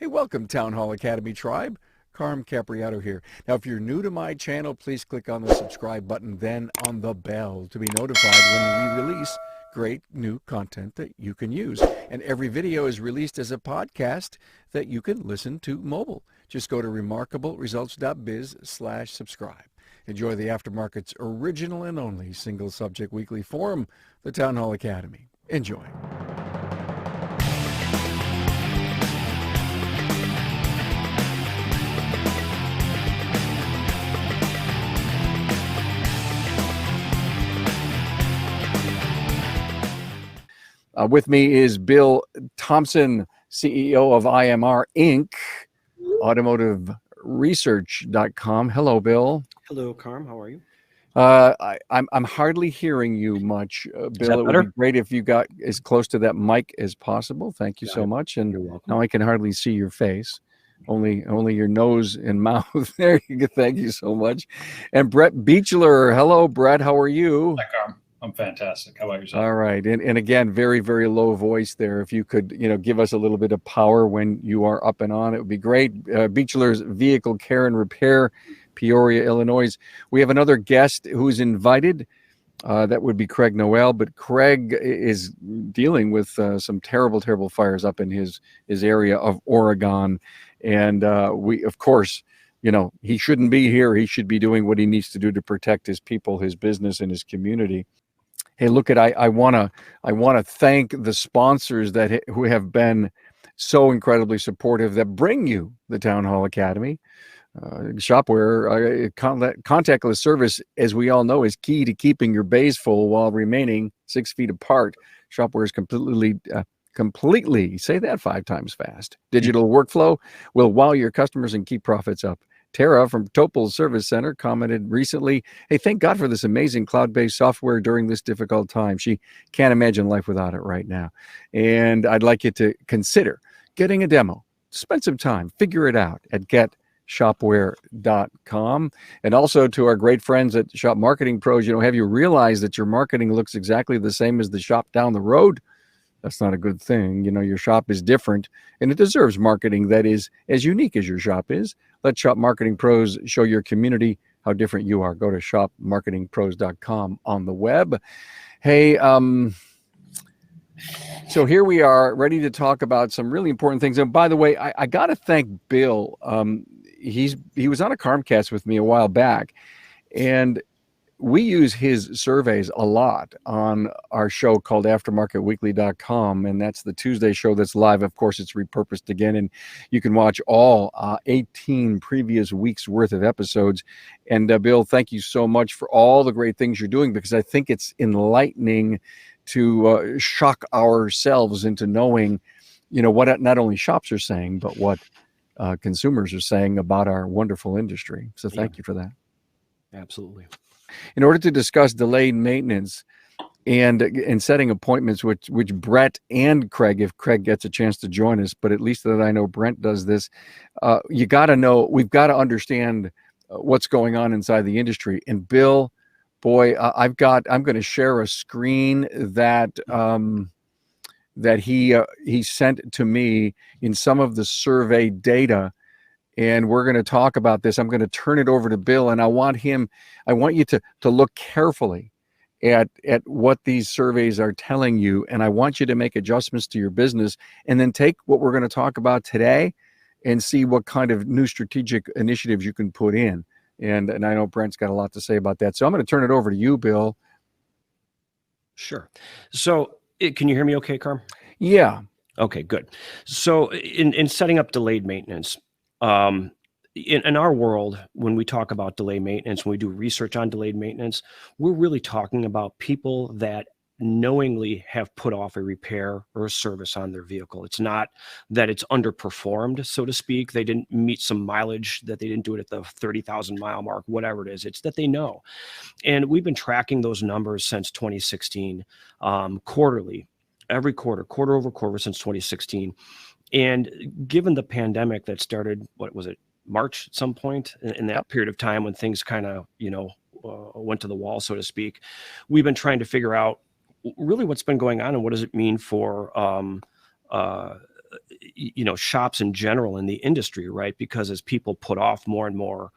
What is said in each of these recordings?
Hey, welcome, Town Hall Academy Tribe. Carm Capriato here. Now, if you're new to my channel, please click on the subscribe button, then on the bell to be notified when we release great new content that you can use. And every video is released as a podcast that you can listen to mobile. Just go to remarkableresults.biz/subscribe. Enjoy the Aftermarket's original and only single subject weekly forum, the Town Hall Academy. Enjoy. With me is Bill Thompson, CEO of IMR Inc, automotiveresearch.com. Hello, Bill. Hello, Carm. How are you? I'm hardly hearing you much, Bill. It would be great if you got as close to that mic as possible. Thank you so much. And you're welcome. Now I can hardly see your face. Only your nose and mouth. There you go. Thank you so much. And Brett Beachler. Hello, Brett. How are you? Hi, Carm. I'm fantastic. How about yourself? All right. And again, very, very low voice there. If you could, give us a little bit of power when you are up and on, it would be great. Beachler's Vehicle Care and Repair, Peoria, Illinois. We have another guest who's invited. That would be Craig Noel, but Craig is dealing with some terrible, terrible fires up in his area of Oregon. And we, of course, he shouldn't be here. He should be doing what he needs to do to protect his people, his business, and his community. Hey, look at I want to thank the sponsors who have been so incredibly supportive that bring you the Town Hall Academy. Shopware contactless service, as we all know, is key to keeping your bays full while remaining 6 feet apart. Shopware is completely, say that 5 times fast. Digital workflow will wow your customers and keep profits up. Tara from Topol Service Center commented recently, hey, thank God for this amazing cloud-based software during this difficult time. She can't imagine life without it right now. And I'd like you to consider getting a demo. Spend some time, figure it out at getshopware.com. And also to our great friends at Shop Marketing Pros, have you realized that your marketing looks exactly the same as the shop down the road? That's not a good thing. Your shop is different and it deserves marketing that is as unique as your shop is. Let Shop Marketing Pros show your community how different you are. Go to shopmarketingpros.com on the web. Hey, so here we are ready to talk about some really important things. And by the way, I got to thank Bill. He was on a Carmcast with me a while back, and we use his surveys a lot on our show called aftermarketweekly.com, and that's the Tuesday show that's live. Of course, it's repurposed again, and you can watch all 18 previous weeks worth of episodes. And Bill, thank you so much for all the great things you're doing, because I think it's enlightening to shock ourselves into knowing, what not only shops are saying, but what consumers are saying about our wonderful industry. So thank you for that. Absolutely. In order to discuss delayed maintenance and setting appointments, which Brett and Craig, if Craig gets a chance to join us, but at least that I know Brent does this, we've got to understand what's going on inside the industry. And Bill, boy, I'm going to share a screen that he sent to me in some of the survey data. And we're going to talk about this. I'm going to turn it over to Bill, and I want you to look carefully at what these surveys are telling you. And I want you to make adjustments to your business, and then take what we're going to talk about today and see what kind of new strategic initiatives you can put in. And I know Brent's got a lot to say about that. So I'm going to turn it over to you, Bill. Sure. So can you hear me okay, Carm? Yeah. Okay, good. So in setting up delayed maintenance, in our world, when we talk about delay maintenance, when we do research on delayed maintenance, we're really talking about people that knowingly have put off a repair or a service on their vehicle. It's not that it's underperformed, so to speak. They didn't meet some mileage, that they didn't do it at the 30,000 mile mark, whatever it is. It's that they know. And we've been tracking those numbers since 2016, quarterly, every quarter over quarter since 2016. And given the pandemic that started, what was it, March at some point in that period of time when things kind of, went to the wall, so to speak, we've been trying to figure out really what's been going on and what does it mean for shops in general in the industry, right? Because as people put off more and more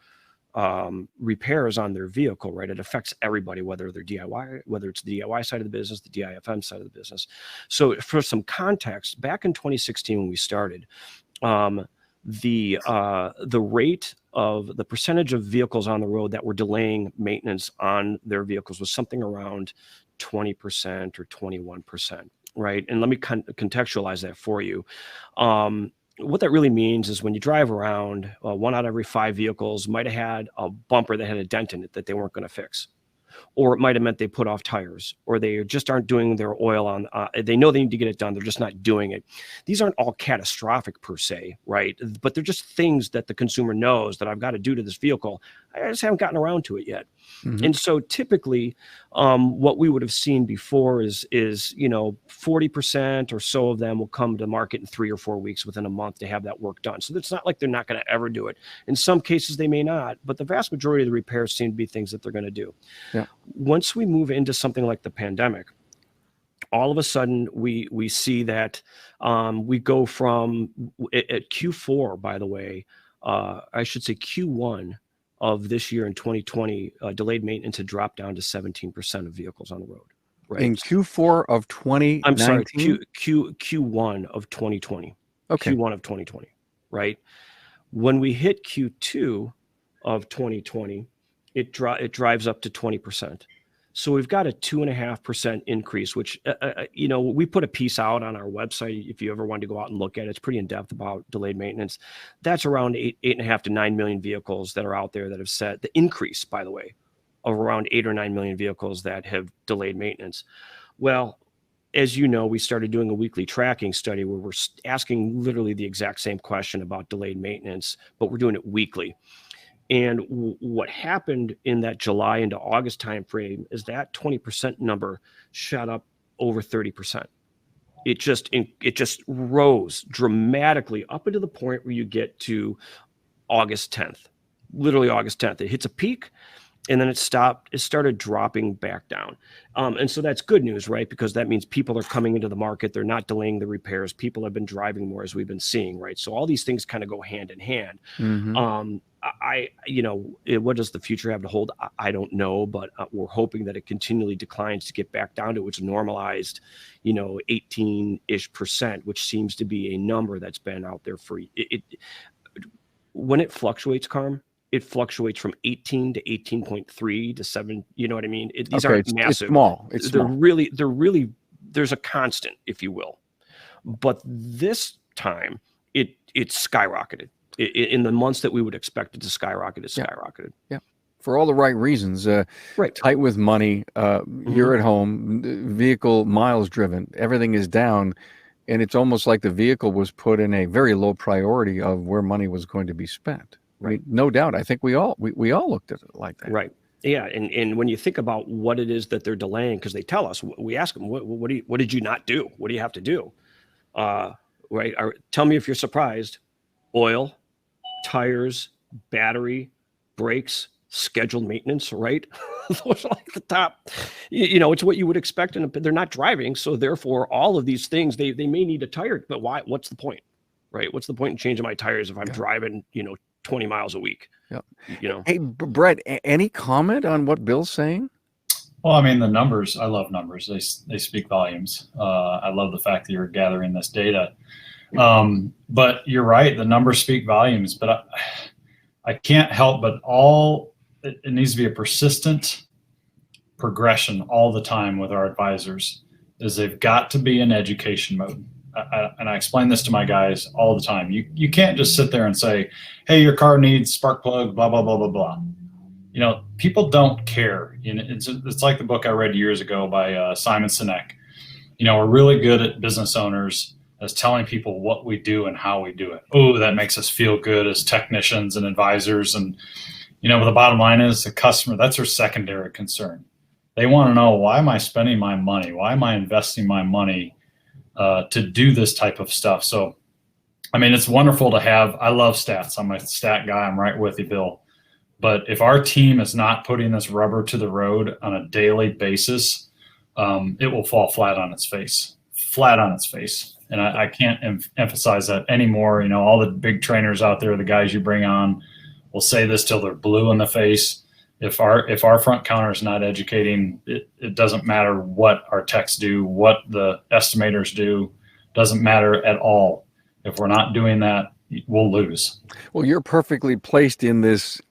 repairs on their vehicle, right, it affects everybody, whether they're DIY, whether it's the DIY side of the business, the DIFM side of the business. So for some context, back in 2016 when we started, the rate of the percentage of vehicles on the road that were delaying maintenance on their vehicles was something around 20% or 21%, right? And let me contextualize that for you. What that really means is when you drive around, 1 out of every 5 vehicles might have had a bumper that had a dent in it that they weren't going to fix. Or it might have meant they put off tires, or they just aren't doing their oil on, they know they need to get it done. They're just not doing it. These aren't all catastrophic per se, right? But they're just things that the consumer knows that I've got to do to this vehicle. I just haven't gotten around to it yet. Mm-hmm. And so typically what we would have seen before is 40% or so of them will come to market in 3 or 4 weeks within a month to have that work done. So it's not like they're not going to ever do it. In some cases they may not, but the vast majority of the repairs seem to be things that they're going to do. Yeah. Once we move into something like the pandemic, all of a sudden we see that we go from at Q4, by the way, I should say Q1 of this year in 2020, delayed maintenance had dropped down to 17% of vehicles on the road. Right. In Q4 of 2019? I'm sorry, Q1 of 2020. Okay. Q1 of 2020, right? When we hit Q2 of 2020, it drives up to 20%. So we've got a 2.5% increase, which, we put a piece out on our website. If you ever wanted to go out and look at it, it's pretty in depth about delayed maintenance. That's around 8.5 to 9 million vehicles that are out there that have said the increase, by the way, of around 8 or 9 million vehicles that have delayed maintenance. Well, as you know, we started doing a weekly tracking study where we're asking literally the exact same question about delayed maintenance, but we're doing it weekly. And what happened in that July into August timeframe is that 20% number shot up over 30%. It just rose dramatically up into the point where you get to August 10th, literally August 10th. It hits a peak and then it started dropping back down. And so that's good news, right? Because that means people are coming into the market. They're not delaying the repairs. People have been driving more, as we've been seeing, right? So all these things kind of go hand in hand. Mm-hmm. What does the future have to hold? I don't know, but we're hoping that it continually declines to get back down to its normalized, 18-ish%, which seems to be a number that's been out there for it. When it fluctuates, Carm, it fluctuates from 18 to 18.3 to 7. You know what I mean? These aren't massive. It's small. They're really, there's a constant, if you will. But this time it skyrocketed. In the months that we would expect it to skyrocket, it skyrocketed. Yeah. For all the right reasons. Right. Tight with money. You're at home, vehicle miles driven, everything is down. And it's almost like the vehicle was put in a very low priority of where money was going to be spent. Right. No doubt. I think we all looked at it like that. Right. Yeah. And when you think about what it is that they're delaying, because they tell us, we ask them, what did you not do? What do you have to do? Right. Tell me if you're surprised. Oil, tires, battery, brakes, scheduled maintenance, right? Those are like the top, it's what you would expect. And they're not driving. So therefore, all of these things, they may need a tire, but why? What's the point? Right. What's the point in changing my tires if I'm driving, 20 miles a week? Yeah. Hey, Brett, any comment on what Bill's saying? Well, I mean, the numbers, I love numbers. They speak volumes. I love the fact that you're gathering this data. But you're right. The numbers speak volumes, but I can't help but it needs to be a persistent progression all the time with our advisors is they've got to be in education mode. And I explain this to my guys all the time. You can't just sit there and say, hey, your car needs spark plug, blah, blah, blah, blah, blah. People don't care. It's like the book I read years ago by Simon Sinek. We're really good at business owners as telling people what we do and how we do it. Oh, that makes us feel good as technicians and advisors. And, but the bottom line is the customer, that's their secondary concern. They want to know, why am I spending my money? Why am I investing my money to do this type of stuff? So, I mean, it's wonderful to have. I love stats. I'm a stat guy. I'm right with you, Bill. But if our team is not putting this rubber to the road on a daily basis, it will fall flat on its face. flat on its face. And I can't emphasize that anymore. You know, all the big trainers out there, the guys you bring on, will say this till they're blue in the face. If our front counter is not educating, it doesn't matter what our techs do, what the estimators do, doesn't matter at all. If we're not doing that, we'll lose. Well, you're perfectly placed in this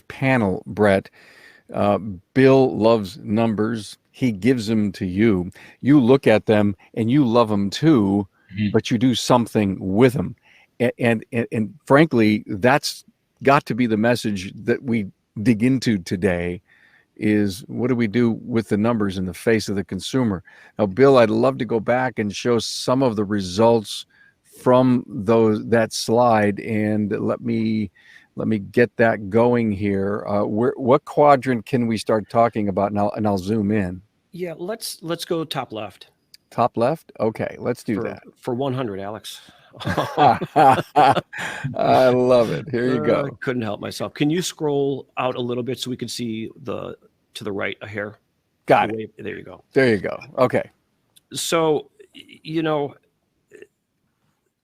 panel, Brett. Bill loves numbers. He gives them to you. You look at them and you love them too, but you do something with them. And frankly, that's got to be the message that we dig into today, is what do we do with the numbers in the face of the consumer? Now, Bill, I'd love to go back and show some of the results from that slide, and let me get that going here. What quadrant can we start talking about now? And I'll zoom in. Yeah, let's go top left. Top left? Okay, let's do that. For 100, Alex. I love it. Here you go. Couldn't help myself. Can you scroll out a little bit so we can see to the right a hair? Got it. There you go. There you go. Okay. So, you know,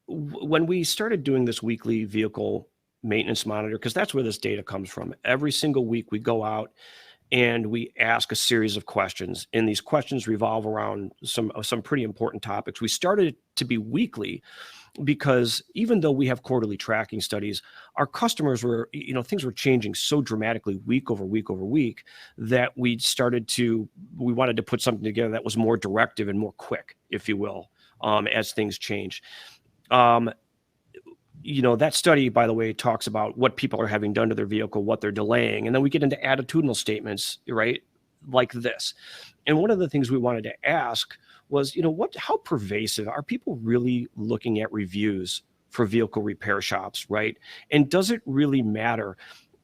when we started doing this weekly vehicle maintenance monitor, because that's where this data comes from, every single week we go out and we ask a series of questions, and these questions revolve around some pretty important topics. We started to be weekly because even though we have quarterly tracking studies, our customers were, you know, things were changing so dramatically week over week over week that we wanted to put something together that was more directive and more quick, if you will, as things change. You know, that study, by the way, talks about what people are having done to their vehicle, what they're delaying. And then we get into attitudinal statements, right? Like this. And one of the things we wanted to ask was, you know, how pervasive are people really looking at reviews for vehicle repair shops, right? And does it really matter?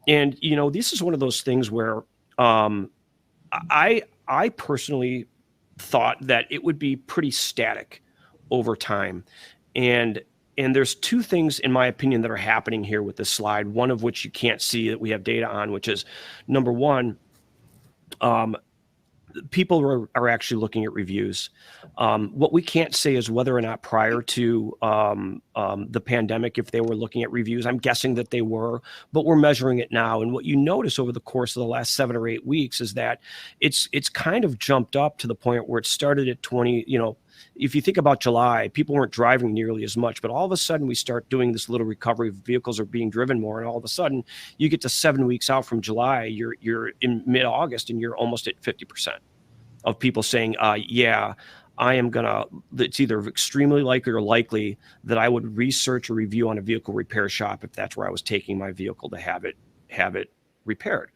And, you know, this is one of those things where I personally thought that it would be pretty static over time. And there's two things, in my opinion, that are happening here with this slide, one of which you can't see that we have data on, which is, number one, people are actually looking at reviews. What we can't say is whether or not prior to the pandemic, if they were looking at reviews. I'm guessing that they were, but we're measuring it now. And what you notice over the course of the last 7 or 8 weeks is that it's kind of jumped up to the point where it started at 20, you know. If you think about July, people weren't driving nearly as much, but all of a sudden we start doing this little recovery. Vehicles are being driven more, and all of a sudden you get to 7 weeks out from July, you're in mid-August, and you're almost at 50% of people saying, yeah, it's either extremely likely or likely that I would research a review on a vehicle repair shop if that's where I was taking my vehicle to have it repaired.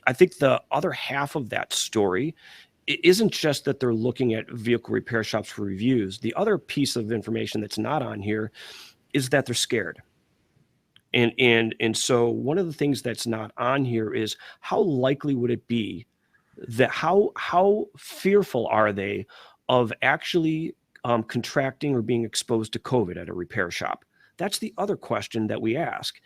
I think the other half of that story, it isn't just that they're looking at vehicle repair shops for reviews. The other piece of information that's not on here is that they're scared. And so one of the things that's not on here is how likely would it be that how fearful are they of actually contracting or being exposed to COVID at a repair shop? That's the other question that we ask.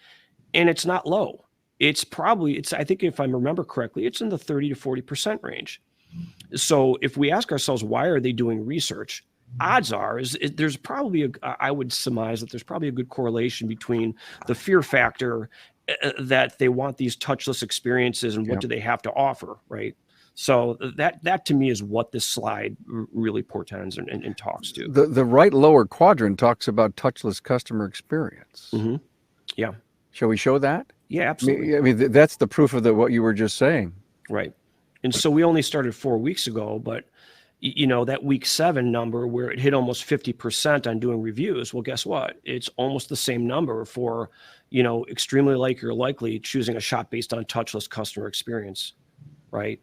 And it's not low. I think if I remember correctly, it's in the 30 to 40% range. So if we ask ourselves, why are they doing research? Odds are there's probably I would surmise that there's probably a good correlation between the fear factor that they want these touchless experiences and what do they have to offer, right? So that to me is what this slide really portends and talks to. The right lower quadrant talks about touchless customer experience. Mm-hmm. Yeah. Shall we show that? Yeah, absolutely. I mean that's the proof of what you were just saying. Right. And so we only started 4 weeks ago, but you know, that week 7 number where it hit almost 50% on doing reviews. Well, guess what? It's almost the same number for, you know, extremely likely or likely choosing a shop based on touchless customer experience. Right.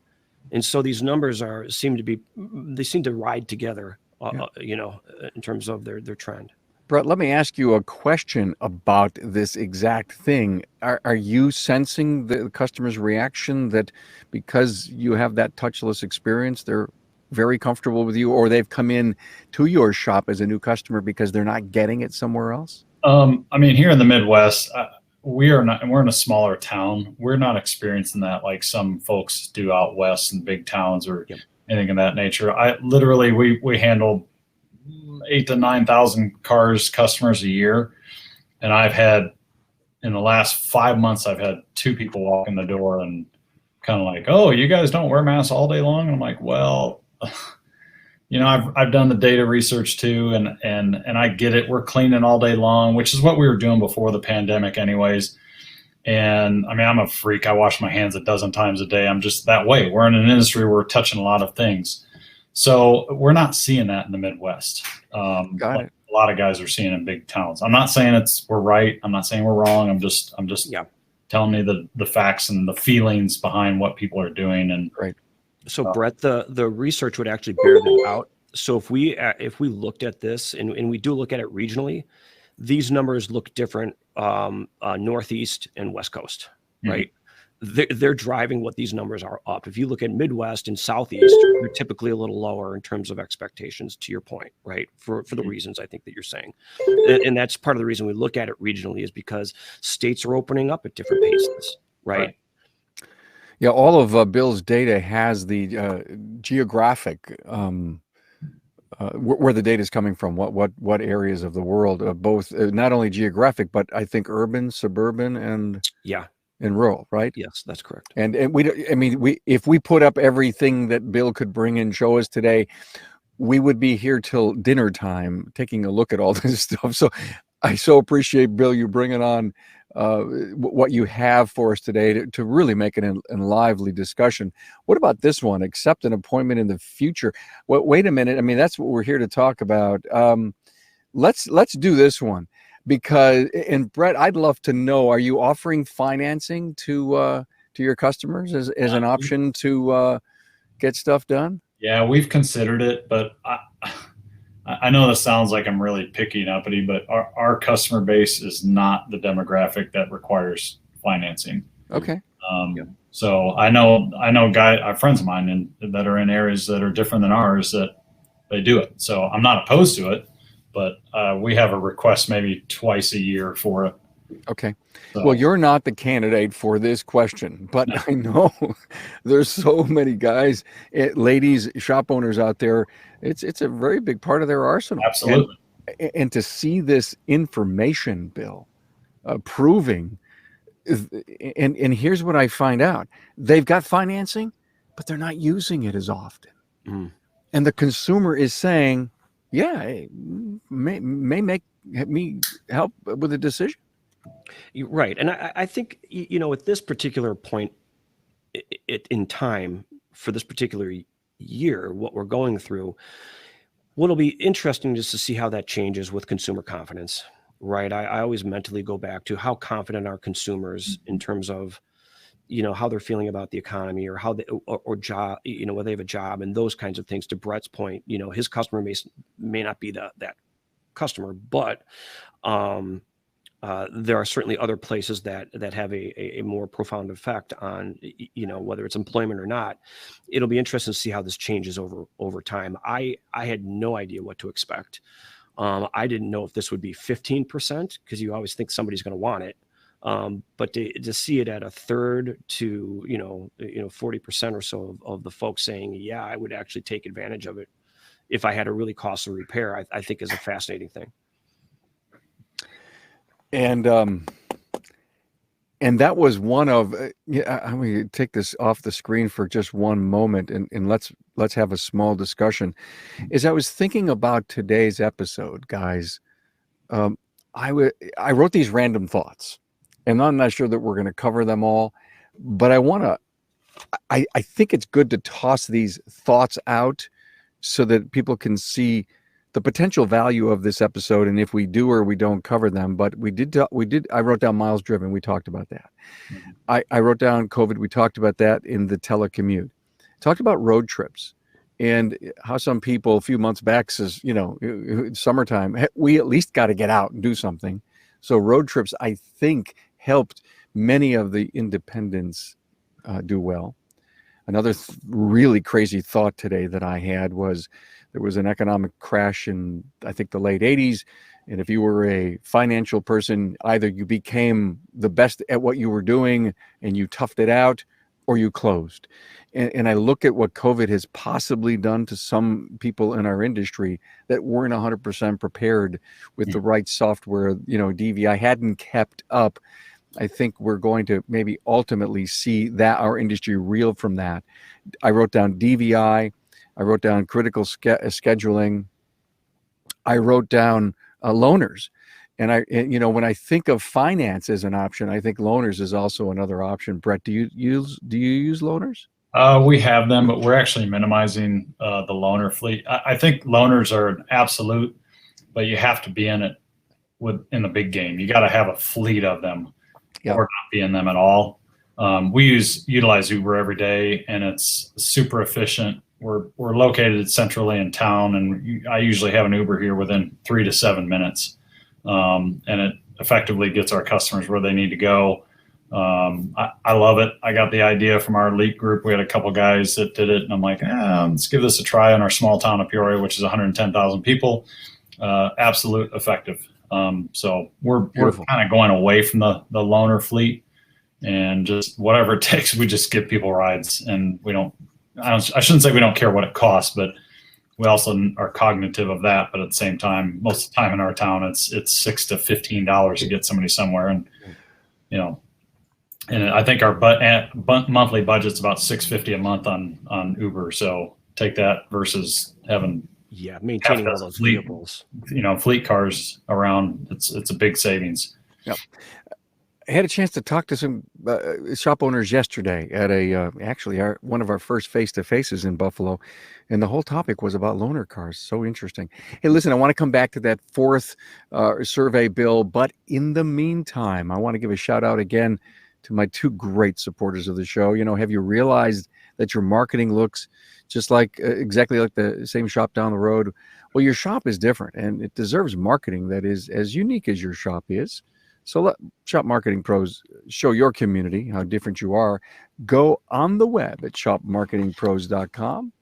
And so these numbers seem to ride together, you know, in terms of their trend. Brett, let me ask you a question about this exact thing. Are you sensing the customer's reaction that because you have that touchless experience, they're very comfortable with you, or they've come in to your shop as a new customer because they're not getting it somewhere else? I mean, here in the Midwest, we're in a smaller town. We're not experiencing that like some folks do out west in big towns or anything of that nature. We handle 8 to 9,000 customers a year. And I've had, in the last 5 months, I've had 2 people walk in the door and kind of like, oh, you guys don't wear masks all day long? And I'm like, well, I've done the data research too, and I get it. We're cleaning all day long, which is what we were doing before the pandemic anyways. And I mean, I'm a freak. I wash my hands a dozen times a day. I'm just that way. We're in an industry where we're touching a lot of things. So we're not seeing that in the Midwest. Got it. A lot of guys are seeing in big towns. I'm not saying we're right. I'm not saying we're wrong. I'm just telling me the facts and the feelings behind what people are doing. And right. So Brett, the research would actually bear that out. So if we looked at this, and we do look at it regionally, these numbers look different, Northeast and West Coast, right? They're driving what these numbers are up. If you look at Midwest and Southeast, they're typically a little lower in terms of expectations, to your point, right? For the reasons I think that you're saying. And that's part of the reason we look at it regionally, is because states are opening up at different paces, right? Yeah, all of Bill's data has the geographic where the data is coming from, what areas of the world, both not only geographic, but I think urban, suburban, and rural, right? Yes, that's correct. And if we put up everything that Bill could bring and show us today, we would be here till dinner time taking a look at all this stuff. So I so appreciate, Bill, you bringing on what you have for us today to really make it a lively discussion. What about this one? Accept an appointment in the future. Well, wait a minute. I mean, that's what we're here to talk about. Let's do this one, because, and Brett, I'd love to know, are you offering financing to your customers as an option to get stuff done? Yeah, we've considered it, but I know this sounds like I'm really picky and uppity, but our customer base is not the demographic that requires financing. Okay. So I know friends of mine that are in areas that are different than ours, that they do it. So I'm not opposed to it, but we have a request maybe twice a year for it. Okay. So, well, you're not the candidate for this question, but I know there's so many guys, ladies, shop owners out there. It's a very big part of their arsenal. Absolutely. And to see this information, Bill, proving, and here's what I find out: they've got financing, but they're not using it as often. And the consumer is saying, "Yeah, it may make me help with a decision." You're right. And I think, at this particular point in time, for this particular year, what we're going through, what'll be interesting just to see how that changes with consumer confidence, right? I always mentally go back to how confident are consumers in terms of, how they're feeling about the economy, or how they, or job, whether they have a job, and those kinds of things. To Brett's point, his customer may not be that customer, but there are certainly other places that have a more profound effect on, whether it's employment or not. It'll be interesting to see how this changes over time. I had no idea what to expect. I didn't know if this would be 15%, because you always think somebody's going to want it. But to see it at a third to 40% or so of the folks saying, yeah, I would actually take advantage of it if I had a really costly repair, I think is a fascinating thing. And that was one of, I'm going to take this off the screen for just one moment, and let's have a small discussion. As I was thinking about today's episode, guys, I wrote these random thoughts, and I'm not sure that we're going to cover them all, but I think it's good to toss these thoughts out so that people can see the potential value of this episode, and if we do or we don't cover them. But I wrote down miles driven. We talked about that. I wrote down COVID. We talked about that in the telecommute. Talked about road trips and how some people a few months back says, summertime, we at least got to get out and do something. So road trips, I think, helped many of the independents do well. Another really crazy thought today that I had was, there was an economic crash in, I think, the late 80s. And if you were a financial person, either you became the best at what you were doing and you toughed it out, or you closed. And I look at what COVID has possibly done to some people in our industry that weren't 100% prepared with the right software. DVI hadn't kept up. I think we're going to maybe ultimately see that our industry reel from that. I wrote down DVI. I wrote down critical scheduling. I wrote down loaners. And when I think of finance as an option, I think loaners is also another option. Brett, do you use loaners? We have them, but we're actually minimizing the loaner fleet. I think loaners are an absolute, but you have to be in it in the big game. You got to have a fleet of them, or not be in them at all. We utilize Uber every day, and it's super efficient. We're located centrally in town, and I usually have an Uber here within 3 to 7 minutes, and it effectively gets our customers where they need to go. I love it. I got the idea from our elite group. We had a couple guys that did it, and I'm like, let's give this a try in our small town of Peoria, which is 110,000 people. Absolute effective. So we're kind of going away from the loaner fleet, and just whatever it takes, we just give people rides, and I shouldn't say we don't care what it costs, but we also are cognitive of that. But at the same time, most of the time in our town, it's $6 to $15 to get somebody somewhere, and and I think our monthly budget's about $650 a month on Uber. So take that versus having maintaining all those vehicles. Fleet cars around. It's a big savings. Yep. I had a chance to talk to some shop owners yesterday at one of our first face-to-faces in Buffalo, and the whole topic was about loaner cars. So interesting. Hey, listen, I want to come back to that fourth survey, Bill, but in the meantime, I want to give a shout out again to my two great supporters of the show. Have you realized that your marketing looks just exactly like the same shop down the road? Well, your shop is different, and it deserves marketing that is as unique as your shop is. So let Shop Marketing Pros show your community how different you are. Go on the web at shopmarketingpros.com.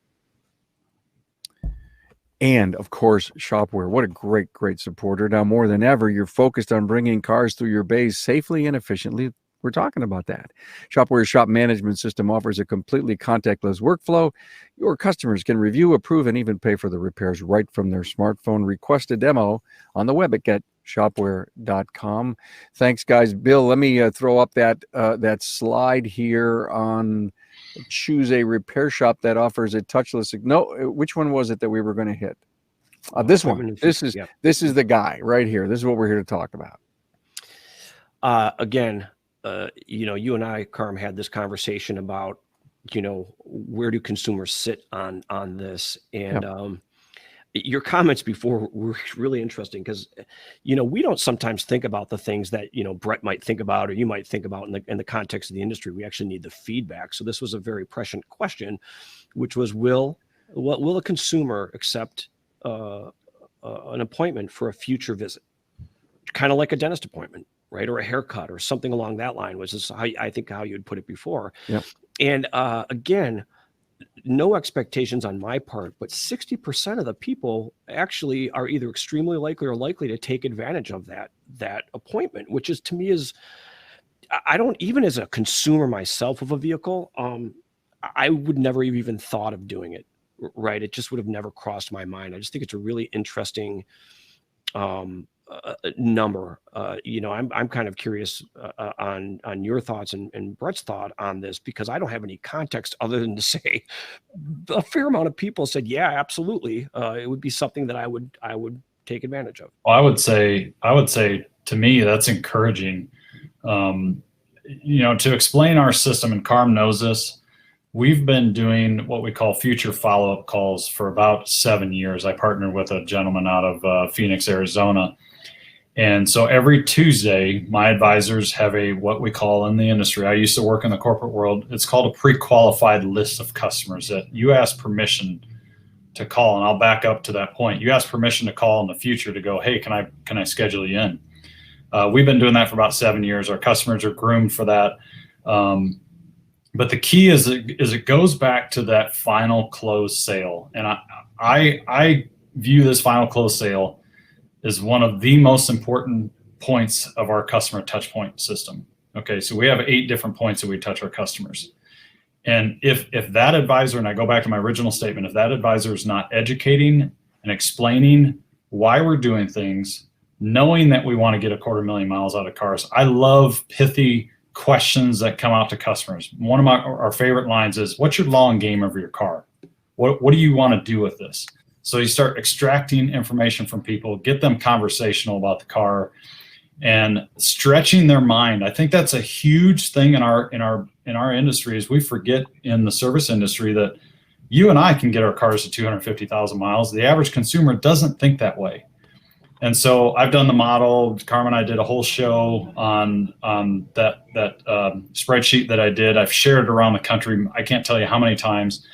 And, of course, Shopware. What a great, great supporter. Now, more than ever, you're focused on bringing cars through your bays safely and efficiently. We're talking about that. Shopware's shop management system offers a completely contactless workflow. Your customers can review, approve, and even pay for the repairs right from their smartphone. Request a demo on the web at getshopware.com. Thanks, guys. Bill, let me throw up that slide here on choose a repair shop that offers a touchless. No, which one was it that we were going to hit? This one. This is the guy right here. This is what we're here to talk about. Again, you and I, Carm, had this conversation about, where do consumers sit on this? And your comments before were really interesting because, we don't sometimes think about the things that, Brett might think about or you might think about in the context of the industry. We actually need the feedback. So this was a very prescient question, which was, will a consumer accept an appointment for a future visit? Kind of like a dentist appointment, right? Or a haircut or something along that line, which is how you'd put it before. Yep. And again, no expectations on my part, but 60% of the people actually are either extremely likely or likely to take advantage of that appointment, which is, to me, I don't, even as a consumer myself of a vehicle, I would never have even thought of doing it, right? It just would have never crossed my mind. I just think it's a really interesting number. I'm kind of curious on your thoughts and Brett's thought on this, because I don't have any context other than to say a fair amount of people said, yeah, absolutely. It would be something that I would take advantage of. Well, I would say to me, that's encouraging. To explain our system, and Carm knows this, we've been doing what we call future follow-up calls for about 7 years. I partnered with a gentleman out of Phoenix, Arizona. And so every Tuesday, my advisors have what we call in the industry, I used to work in the corporate world, it's called a pre-qualified list of customers that you ask permission to call. And I'll back up to that point. You ask permission to call in the future to go, hey, can I schedule you in? We've been doing that for about 7 years. Our customers are groomed for that. But the key is it goes back to that final close sale. And I view this final close sale is one of the most important points of our customer touch point system. Okay, so we have 8 different points that we touch our customers. And if that advisor, and I go back to my original statement, if that advisor is not educating and explaining why we're doing things, knowing that we want to get 250,000 miles out of cars. I love pithy questions that come out to customers. One of our favorite lines is, what's your long game of your car? What do you want to do with this? So you start extracting information from people, get them conversational about the car, and stretching their mind. I think that's a huge thing in our industry, is we forget in the service industry that you and I can get our cars to 250,000 miles. The average consumer doesn't think that way. And so I've done the model. Carmen and I did a whole show on that spreadsheet that I did. I've shared it around the country. I can't tell you how many times,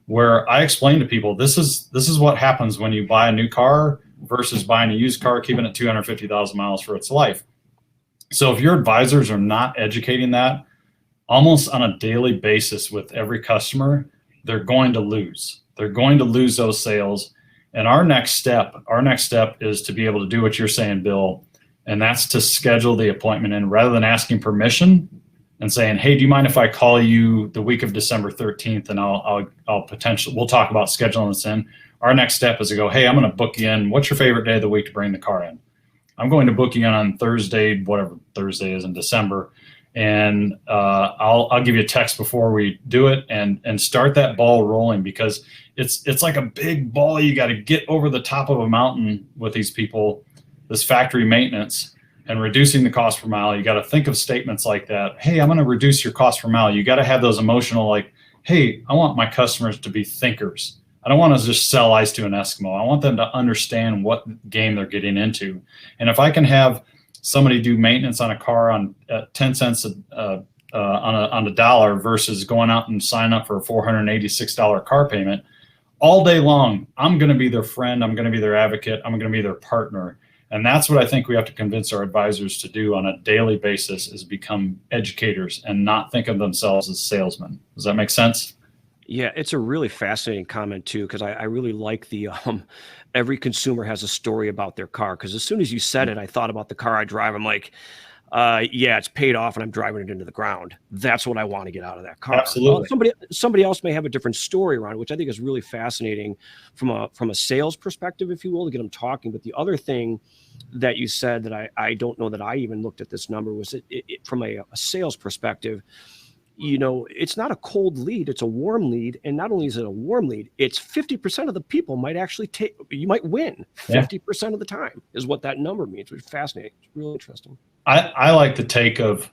where I explain to people, this is what happens when you buy a new car versus buying a used car, keeping it 250,000 miles for its life. So if your advisors are not educating that almost on a daily basis with every customer, they're going to lose. They're going to lose those sales. And our next step is to be able to do what you're saying, Bill, and that's to schedule the appointment in, rather than asking permission and saying, hey, do you mind if I call you the week of December 13th and we'll talk about scheduling this in. Our next step is to go, hey, I'm going to book you in. What's your favorite day of the week to bring the car in? I'm going to book you in on Thursday, whatever Thursday is in December. And I'll give you a text before we do it, and start that ball rolling, because it's like a big ball you got to get over the top of a mountain with these people, this factory maintenance, and reducing the cost per mile. You got to think of statements like that. Hey, I'm going to reduce your cost per mile. You got to have those emotional, like, hey, I want my customers to be thinkers. I don't want to just sell ice to an Eskimo. I want them to understand what game they're getting into. And if I can have somebody do maintenance on a car on 10 cents on a dollar versus going out and signing up for a $486 car payment all day long, I'm going to be their friend. I'm going to be their advocate. I'm going to be their partner. And that's what I think we have to convince our advisors to do on a daily basis, is become educators and not think of themselves as salesmen. Does that make sense? Yeah, it's a really fascinating comment too, because I really like the every consumer has a story about their car. Because as soon as you said it, I thought about the car I drive. I'm like, yeah, it's paid off and I'm driving it into the ground. That's what I want to get out of that car. Absolutely. Somebody else may have a different story around it, which I think is really fascinating from a sales perspective, if you will, to get them talking. But the other thing that you said that I don't know that I even looked at this number was it from a sales perspective. You know, it's not a cold lead, it's a warm lead. And not only is it a warm lead, it's 50% of the people might actually you might win 50% of the time is what that number means, which is fascinating. It's really interesting. I like the take of,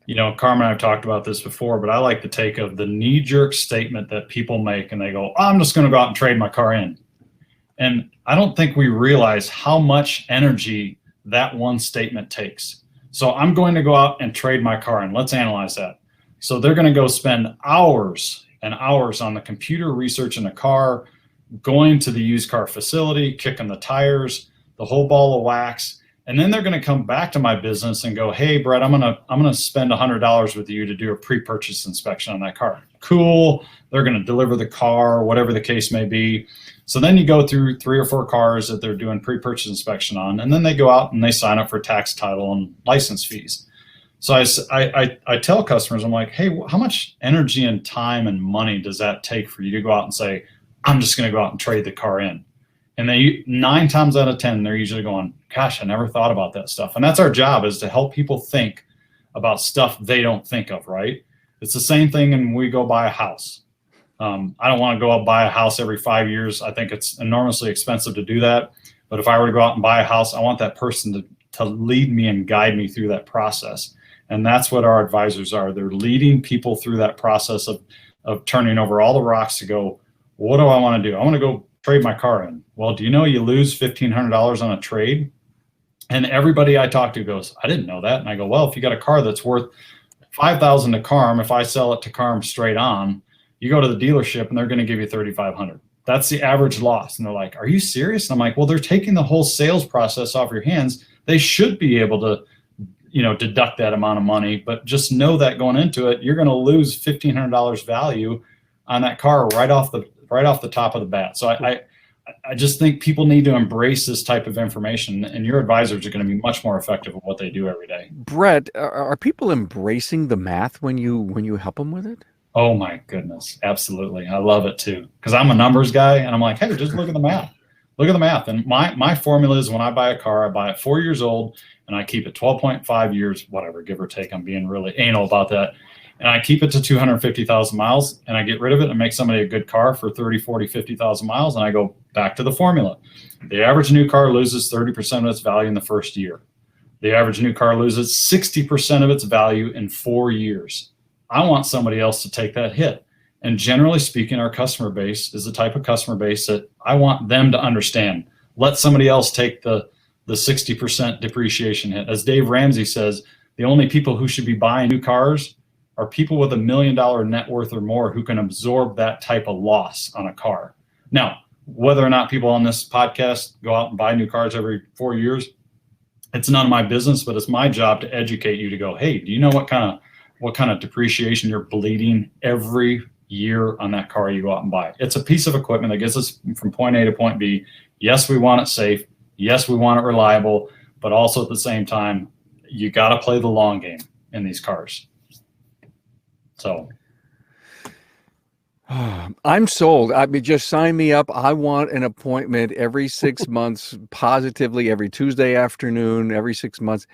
Carmen and I have talked about this before, but I like the take of the knee-jerk statement that people make, and they go, I'm just going to go out and trade my car in. And I don't think we realize how much energy that one statement takes. So I'm going to go out and trade my car in. Let's analyze that. So they're going to go spend hours and hours on the computer researching a car, going to the used car facility, kicking the tires, the whole ball of wax. And then they're going to come back to my business and go, hey, Brett, I'm going to spend $100 with you to do a pre-purchase inspection on that car. Cool. They're going to deliver the car, whatever the case may be. So then you go through 3 or 4 cars that they're doing pre-purchase inspection on, and then they go out and they sign up for tax, title, and license fees. So I tell customers, I'm like, hey, how much energy and time and money does that take for you to go out and say, I'm just going to go out and trade the car in? And they 9 times out of 10, they're usually going, gosh, I never thought about that stuff. And that's our job, is to help people think about stuff they don't think of, right? It's the same thing when we go buy a house. I don't want to go out and buy a house every 5 years. I think it's enormously expensive to do that. But if I were to go out and buy a house, I want that person to lead me and guide me through that process. And that's what our advisors are. They're leading people through that process of turning over all the rocks to go, what do I want to do? I want to go trade my car in. Well, do you know you lose $1,500 on a trade? And everybody I talk to goes, I didn't know that. And I go, well, if you got a car that's worth $5,000 to Carm, if I sell it to Carm straight on, you go to the dealership and they're going to give you $3,500. That's the average loss. And they're like, are you serious? And I'm like, well, they're taking the whole sales process off your hands. They should be able to deduct that amount of money, but just know that going into it, you're going to lose $1,500 value on that car right off the top of the bat. So I just think people need to embrace this type of information, and your advisors are going to be much more effective at what they do every day. Brett, are people embracing the math when you help them with it? Oh my goodness. Absolutely. I love it too. Cause I'm a numbers guy and I'm like, hey, just look at the math. Look at the math. And my formula is when I buy a car, I buy it 4 years old and I keep it 12.5 years, whatever, give or take. I'm being really anal about that. And I keep it to 250,000 miles and I get rid of it and make somebody a good car for 30, 40, 50,000 miles. And I go back to the formula. The average new car loses 30% of its value in the first year. The average new car loses 60% of its value in 4 years. I want somebody else to take that hit. And generally speaking, our customer base is the type of customer base that I want them to understand. Let somebody else take the 60% depreciation hit. As Dave Ramsey says, the only people who should be buying new cars are people with $1 million net worth or more who can absorb that type of loss on a car. Now, whether or not people on this podcast go out and buy new cars every 4 years, it's none of my business, but it's my job to educate you to go, hey, do you know what kind of depreciation you're bleeding every year on that car you go out and buy? It's a piece of equipment that gets us from point A to point B. Yes, we want it safe. Yes, we want it reliable, but also at the same time, you got to play the long game in these cars. So I'm sold. I mean, just sign me up. I want an appointment every 6 months, positively every Tuesday afternoon, every 6 months.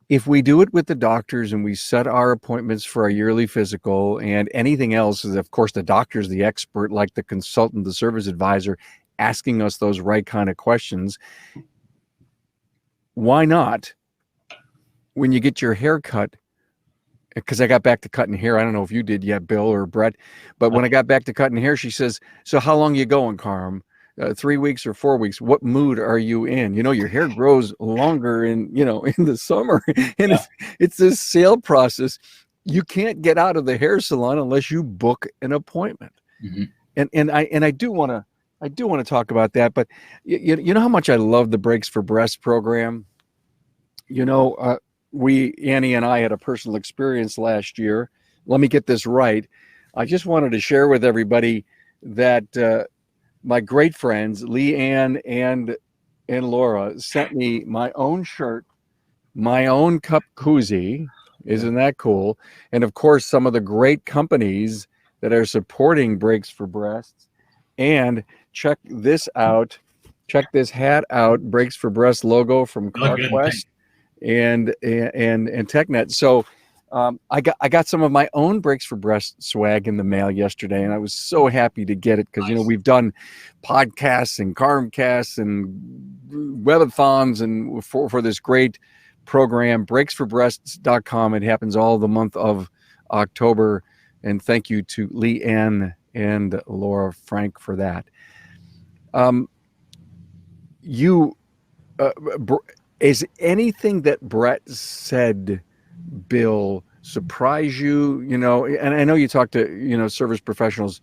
If we do it with the doctors and we set our appointments for our yearly physical and anything else, is of course the doctor's the expert, like the consultant, the service advisor, asking us those right kind of questions. Why not, when you get your hair cut, because I got back to cutting hair. I don't know if you did yet, Bill or Brett, but when I got back to cutting hair, she says, so how long you going, Carm? 3 weeks or 4 weeks? What mood are you in? You know, your hair grows longer in the summer, and it's this sale process. You can't get out of the hair salon unless you book an appointment. Mm-hmm. And I do want to talk about that, but you know how much I love the Breaks for Breast program. Annie and I had a personal experience last year. Let me get this right. I just wanted to share with everybody that my great friends, Leanne and Laura, sent me my own shirt, my own cup koozie. Isn't that cool? And of course, some of the great companies that are supporting Breaks for Breasts. And check this out. Check this hat out. Breaks for Breast logo from CarQuest and TechNet. So I got some of my own Breaks for Breast swag in the mail yesterday, and I was so happy to get it because we've done podcasts and Carmcasts and webathons and for this great program, breaksforbreasts.com. It happens all the month of October, and thank you to Leanne and Laura Frank for that. Is anything that Brett said, Bill, surprise you? And I know you talk to service professionals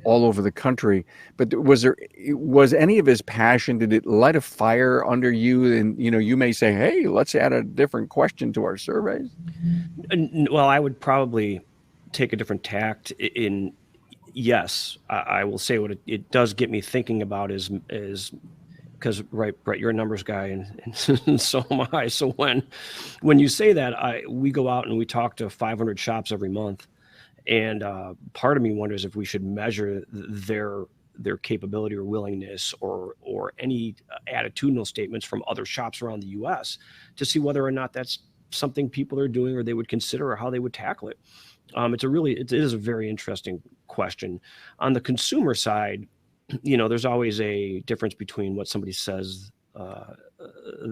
all over the country, but was any of his passion, did it light a fire under you? And you may say, hey, let's add a different question to our surveys. Well, I would probably take a different tact in. Yes, I will say what it does get me thinking about is because, right, Brett, you're a numbers guy, and so am I. So when you say that, we go out and we talk to 500 shops every month, and part of me wonders if we should measure their capability or willingness or any attitudinal statements from other shops around the U.S. to see whether or not that's something people are doing or they would consider or how they would tackle it. It is a very interesting question. On the consumer side, there's always a difference between what somebody says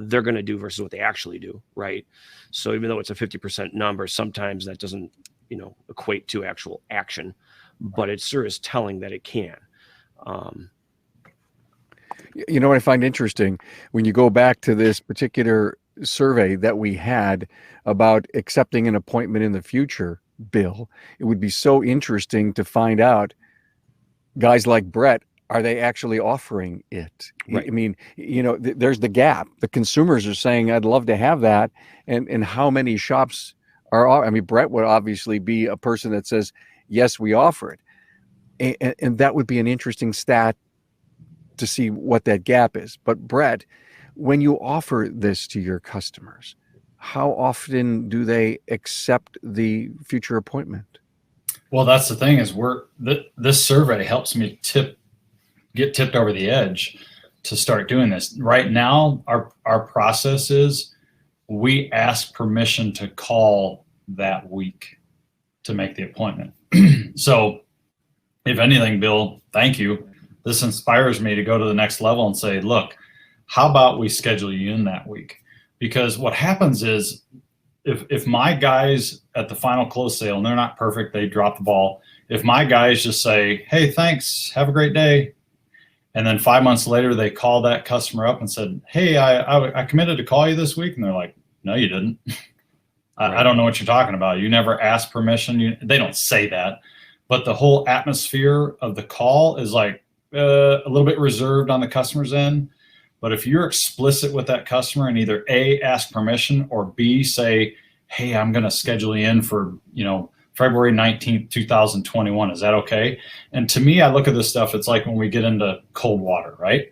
they're going to do versus what they actually do, right? So even though it's a 50% number, sometimes that doesn't, equate to actual action, but it sure is telling that it can. What I find interesting, when you go back to this particular survey that we had about accepting an appointment in the future, Bill, it would be so interesting to find out, guys like Brett, are they actually offering it? Right. I mean, there's the gap. The consumers are saying, I'd love to have that. And how many shops are, Brett would obviously be a person that says, yes, we offer it. And that would be an interesting stat to see what that gap is. But Brett, when you offer this to your customers, how often do they accept the future appointment? Well, that's the thing is this survey helps me get tipped over the edge to start doing this. Right now, our process is we ask permission to call that week to make the appointment. So if anything, Bill, thank you. This inspires me to go to the next level and say, look, how about we schedule you in that week? Because what happens is if my guys at the final close sale, and they're not perfect, they drop the ball. If my guys just say, hey, thanks, have a great day, and then 5 months later they call that customer up and said, hey, I committed to call you this week, and they're like, no, you didn't. I don't know what you're talking about. You never asked permission. They don't say that, but the whole atmosphere of the call is like a little bit reserved on the customer's end. But if you're explicit with that customer and either A, ask permission, or B, say, hey, I'm going to schedule you in for, February 19th, 2021. Is that okay? And to me, I look at this stuff, it's like when we get into cold water, right?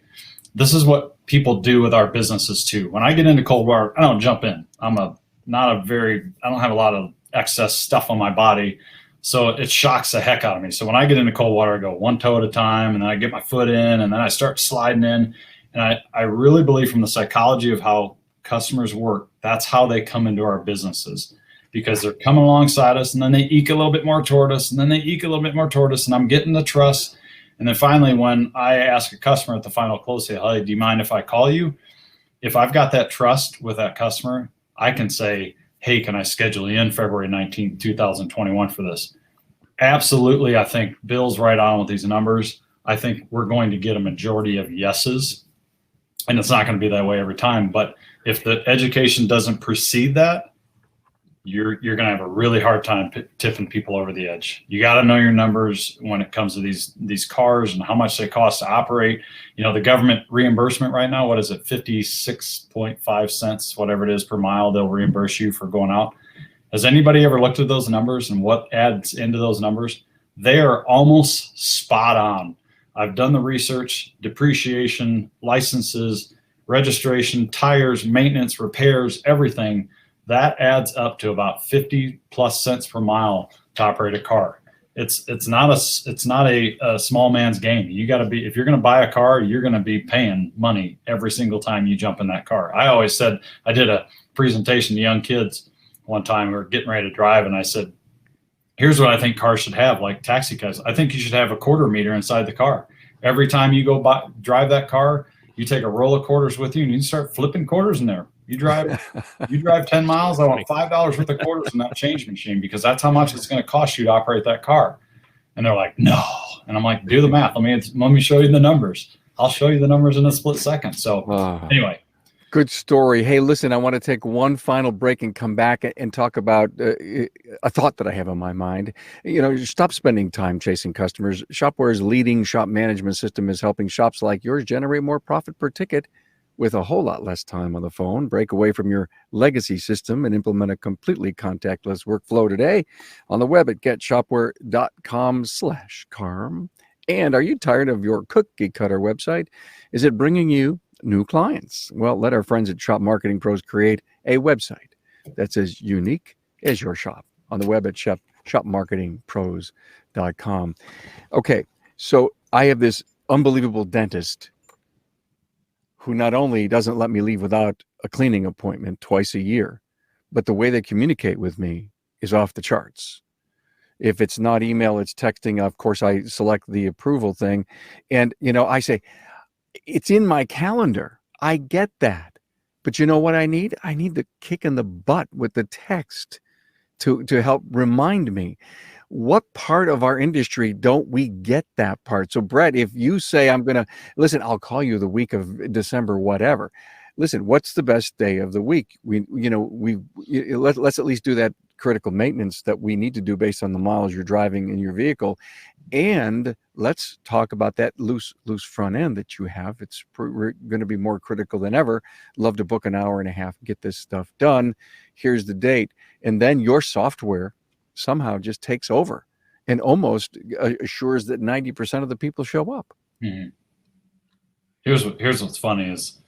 This is what people do with our businesses too. When I get into cold water, I don't jump in. I don't have a lot of excess stuff on my body. So it shocks the heck out of me. So when I get into cold water, I go one toe at a time, and then I get my foot in, and then I start sliding in. And I really believe from the psychology of how customers work, that's how they come into our businesses, because they're coming alongside us, and then they eke a little bit more toward us, and then they eke a little bit more toward us, and I'm getting the trust. And then finally, when I ask a customer at the final close, say, hey, do you mind if I call you? If I've got that trust with that customer, I can say, hey, can I schedule you in February 19th, 2021 for this? Absolutely. I think Bill's right on with these numbers. I think we're going to get a majority of yeses. And it's not going to be that way every time. But if the education doesn't precede that, you're going to have a really hard time tipping people over the edge. You got to know your numbers when it comes to these cars and how much they cost to operate. The government reimbursement right now, what is it, 56.5 cents, whatever it is per mile, they'll reimburse you for going out. Has anybody ever looked at those numbers and what adds into those numbers? They are almost spot on. I've done the research, depreciation, licenses, registration, tires, maintenance, repairs, everything. That adds up to about 50 plus cents per mile to operate a car. It's not a small man's game. You got to be, if you're going to buy a car, you're going to be paying money every single time you jump in that car. I always said, I did a presentation to young kids one time. We were getting ready to drive, and I said, here's what I think cars should have, like taxi cabs. I think you should have a quarter meter inside the car. Every time you go drive that car, you take a roll of quarters with you, and you start flipping quarters in there. You drive 10 miles, I want $5 worth of quarters in that change machine, because that's how much it's going to cost you to operate that car. And they're like, no. And I'm like, do the math. Let me show you the numbers. I'll show you the numbers in a split second. So anyway. Good story. Hey, listen, I want to take one final break and come back and talk about a thought that I have on my mind. Stop spending time chasing customers. Shopware's leading shop management system is helping shops like yours generate more profit per ticket with a whole lot less time on the phone. Break away from your legacy system and implement a completely contactless workflow today on the web at getshopware.com/carm. And are you tired of your cookie cutter website? Is it bringing you new clients? Well, let our friends at Shop Marketing Pros create a website that's as unique as your shop on the web at shopmarketingpros.com. Okay, so I have this unbelievable dentist who not only doesn't let me leave without a cleaning appointment twice a year, but the way they communicate with me is off the charts. If it's not email, it's texting. Of course, I select the approval thing. And, I say, it's in my calendar. I get that. But you know what I need? I need the kick in the butt with the text to help remind me. What part of our industry don't we get that part? So, Brett, if you say listen, I'll call you the week of December, whatever. Listen, what's the best day of the week? Let's at least do that critical maintenance that we need to do based on the miles you're driving in your vehicle. And let's talk about that loose front end that you have. It's going to be more critical than ever. Love to book an hour and a half, get this stuff done. Here's the date. And then your software somehow just takes over and almost assures that 90% of the people show up. Mm-hmm. Here's what's funny is,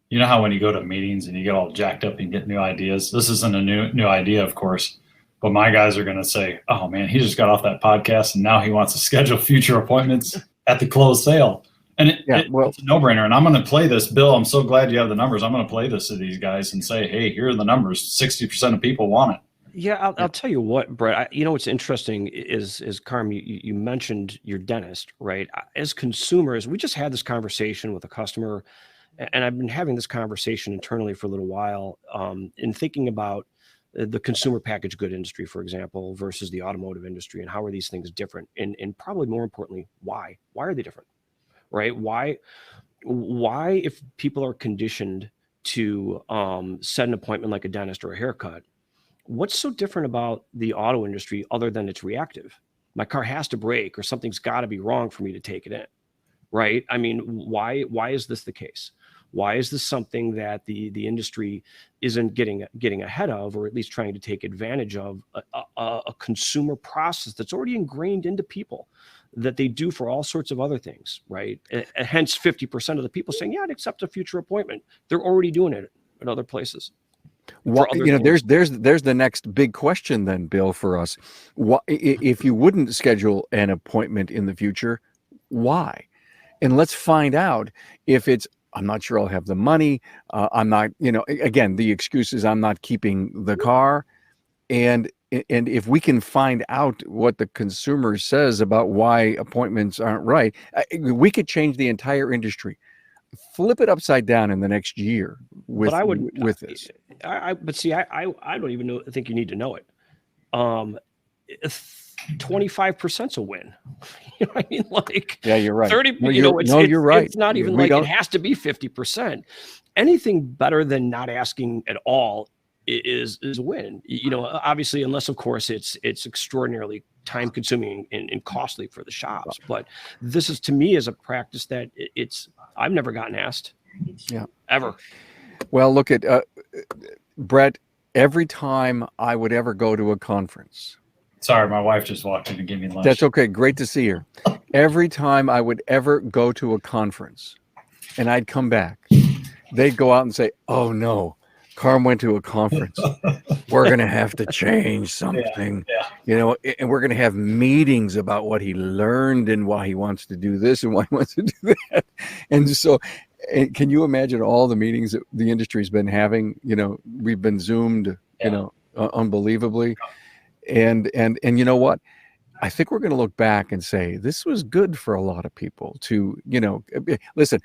you know how when you go to meetings and you get all jacked up and get new ideas, this isn't a new idea, of course, But my guys are going to say, oh man, he just got off that podcast and now he wants to schedule future appointments at the closed sale. And it's a no-brainer. And I'm going to play this. Bill, I'm so glad you have the numbers. I'm going to play this to these guys and say, hey, here are the numbers. 60% of people want it. Yeah, I'll tell you what, Brett. What's interesting is Carm, you mentioned your dentist, right? As consumers, we just had this conversation with a customer, and I've been having this conversation internally for a little while, in thinking about the consumer packaged good industry, for example, versus the automotive industry, and how are these things different? And probably more importantly, why? Why are they different, right? Why, if people are conditioned to set an appointment like a dentist or a haircut, what's so different about the auto industry other than it's reactive? My car has to break or something's got to be wrong for me to take it in, right? I mean, why is this the case? Why is this something that the industry isn't getting ahead of, or at least trying to take advantage of a consumer process that's already ingrained into people that they do for all sorts of other things, right? And hence 50% of the people saying, yeah, I'd accept a future appointment. They're already doing it at other places. There's the next big question then, Bill, for us. If you wouldn't schedule an appointment in the future, why? And let's find out if it's, I'm not sure I'll have the money. I'm not, again, the excuse is I'm not keeping the car. And if we can find out what the consumer says about why appointments aren't right, we could change the entire industry. Flip it upside down in the next year with this. But see, I don't even think you need to know it. 25%'s a win. You know what I mean? Like, yeah, you're right. 30. You're right. It's not even it has to be 50%. Anything better than not asking at all is a win. Obviously, unless of course it's extraordinarily time consuming and costly for the shops. But this is, to me, is a practice that I've never gotten asked. Yeah. Ever. Well, look at Brett. Every time I would ever go to a conference. Sorry, my wife just walked in and gave me lunch. That's okay. Great to see her. Every time I would ever go to a conference and I'd come back, they'd go out and say, oh no, Carm went to a conference. We're going to have to change something, and we're going to have meetings about what he learned and why he wants to do this and why he wants to do that. And so, can you imagine all the meetings that the industry's been having? We've been Zoomed, unbelievably. And you know what? I think we're going to look back and say, this was good for a lot of people to, listen,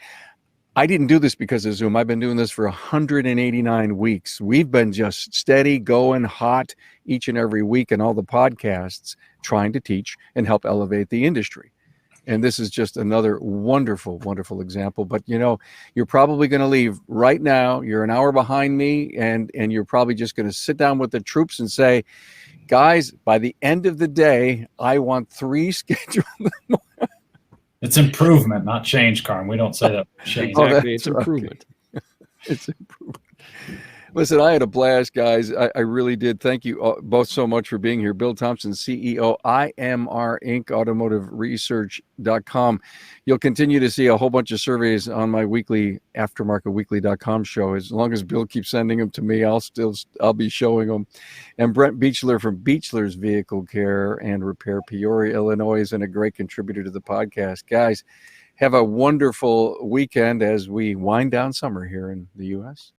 I didn't do this because of Zoom. I've been doing this for 189 weeks. We've been just steady, going hot each and every week in all the podcasts, trying to teach and help elevate the industry. And this is just another wonderful, wonderful example. But, you're probably going to leave right now. You're an hour behind me, and you're probably just going to sit down with the troops and say, guys, by the end of the day, I want 3 scheduled. It's improvement, not change, Carm. We don't say that. Change. Exactly. It's improvement. It's improvement. Listen, I had a blast, guys. I really did. Thank you both so much for being here. Bill Thompson, CEO, IMR Inc, automotiveresearch.com. You'll continue to see a whole bunch of surveys on my weekly aftermarketweekly.com show. As long as Bill keeps sending them to me, I'll be showing them. And Brett Beachler from Beachler's Vehicle Care and Repair, Peoria, Illinois, and a great contributor to the podcast. Guys, have a wonderful weekend as we wind down summer here in the U.S.